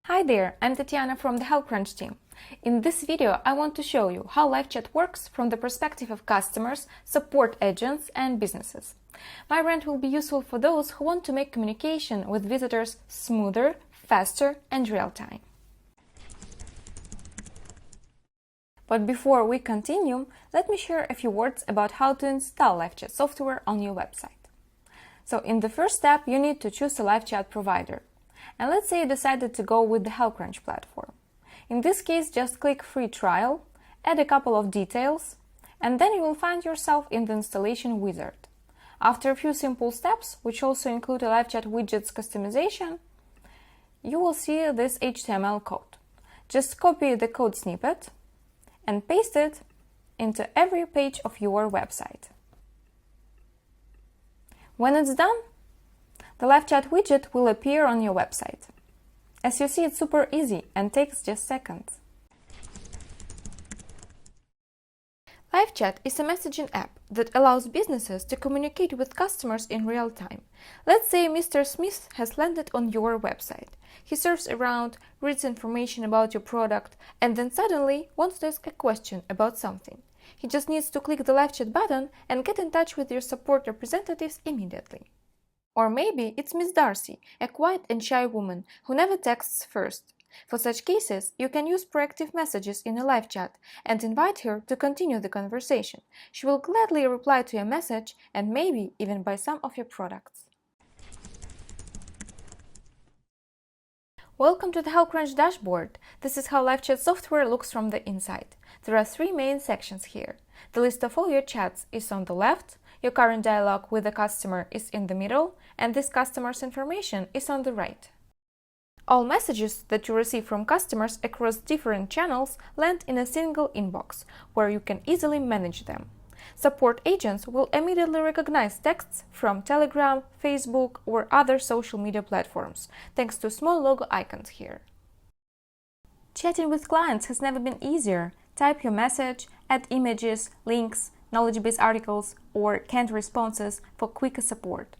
Hi there, I'm Tatiana from the HelpCrunch team. In this video, I want to show you how live chat works from the perspective of customers, support agents, and businesses. My brand will be useful for those who want to make communication with visitors smoother, faster, and real-time. But before we continue, let me share a few words about how to install live chat software on your website. So in the first step, you need to choose a live chat provider. And let's say you decided to go with the HelpCrunch platform. In this case, just click Free Trial, add a couple of details, and then you will find yourself in the installation wizard. After a few simple steps, which also include a live chat widget's customization, you will see this HTML code. Just copy the code snippet and paste it into every page of your website. When it's done, the live chat widget will appear on your website. As you see, it's super easy and takes just seconds. Live chat is a messaging app that allows businesses to communicate with customers in real time. Let's say Mr. Smith has landed on your website. He surfs around, reads information about your product, and then suddenly wants to ask a question about something. He just needs to click the live chat button and get in touch with your support representatives immediately. Or maybe it's Miss Darcy, a quiet and shy woman who never texts first. For such cases, you can use proactive messages in a live chat and invite her to continue the conversation. She will gladly reply to your message and maybe even buy some of your products. Welcome to the HelpCrunch dashboard. This is how live chat software looks from the inside. There are three main sections here. The list of all your chats is on the left, your current dialogue with the customer is in the middle, and this customer's information is on the right. All messages that you receive from customers across different channels land in a single inbox, where you can easily manage them. Support agents will immediately recognize texts from Telegram, Facebook, or other social media platforms, thanks to small logo icons here. Chatting with clients has never been easier. Type your message, add images, links, knowledge base articles, or canned responses for quicker support.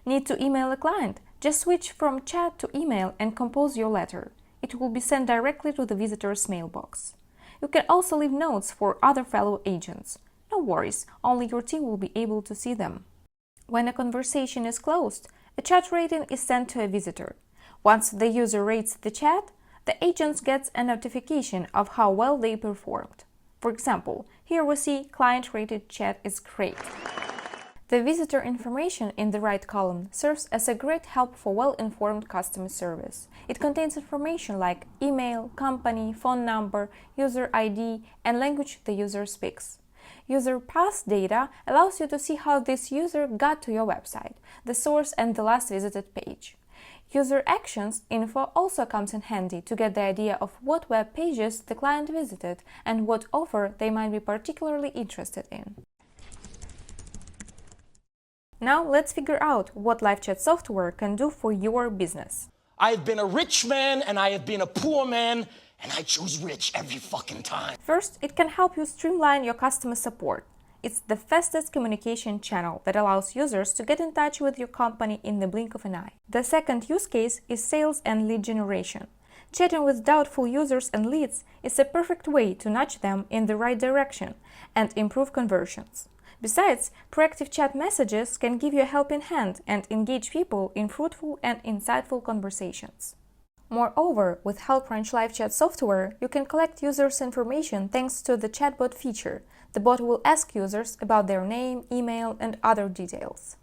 Need to email a client? Just switch from chat to email and compose your letter. It will be sent directly to the visitor's mailbox. You can also leave notes for other fellow agents. No worries, only your team will be able to see them. When a conversation is closed, a chat rating is sent to a visitor. Once the user rates the chat, the agent gets a notification of how well they performed. For example, here we see client-rated chat is great. The visitor information in the right column serves as a great help for well-informed customer service. It contains information like email, company, phone number, user ID, and language the user speaks. User pass data allows you to see how this user got to your website, the source and the last visited page. User actions info also comes in handy to get the idea of what web pages the client visited and what offer they might be particularly interested in. Now let's figure out what live chat software can do for your business. I have been a rich man and I have been a poor man, and I choose rich every fucking time. First, it can help you streamline your customer support. It's the fastest communication channel that allows users to get in touch with your company in the blink of an eye. The second use case is sales and lead generation. Chatting with doubtful users and leads is a perfect way to nudge them in the right direction and improve conversions. Besides, proactive chat messages can give you a helping hand and engage people in fruitful and insightful conversations. Moreover, with HelpCrunch live chat software, you can collect users' information thanks to the chatbot feature. The bot will ask users about their name, email, and other details.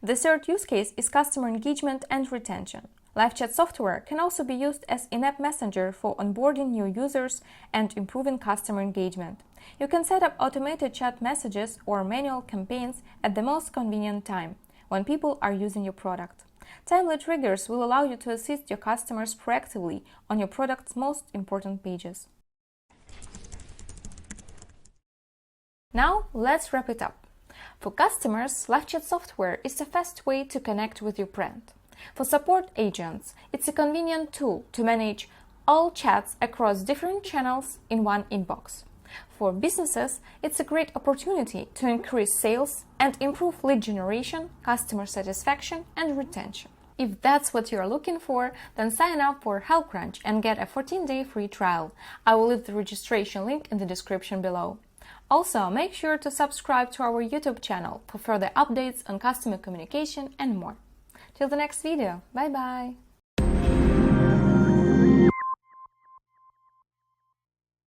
The third use case is customer engagement and retention. Live chat software can also be used as in-app messenger for onboarding new users and improving customer engagement. You can set up automated chat messages or manual campaigns at the most convenient time, when people are using your product. Timely triggers will allow you to assist your customers proactively on your product's most important pages. Now, let's wrap it up. For customers, live chat software is the fast way to connect with your brand. For support agents, it's a convenient tool to manage all chats across different channels in one inbox. For businesses, it's a great opportunity to increase sales and improve lead generation, customer satisfaction, and retention. If that's what you're looking for, then sign up for HelpCrunch and get a 14-day free trial. I will leave the registration link in the description below. Also, make sure to subscribe to our YouTube channel for further updates on customer communication and more. Till the next video, bye bye!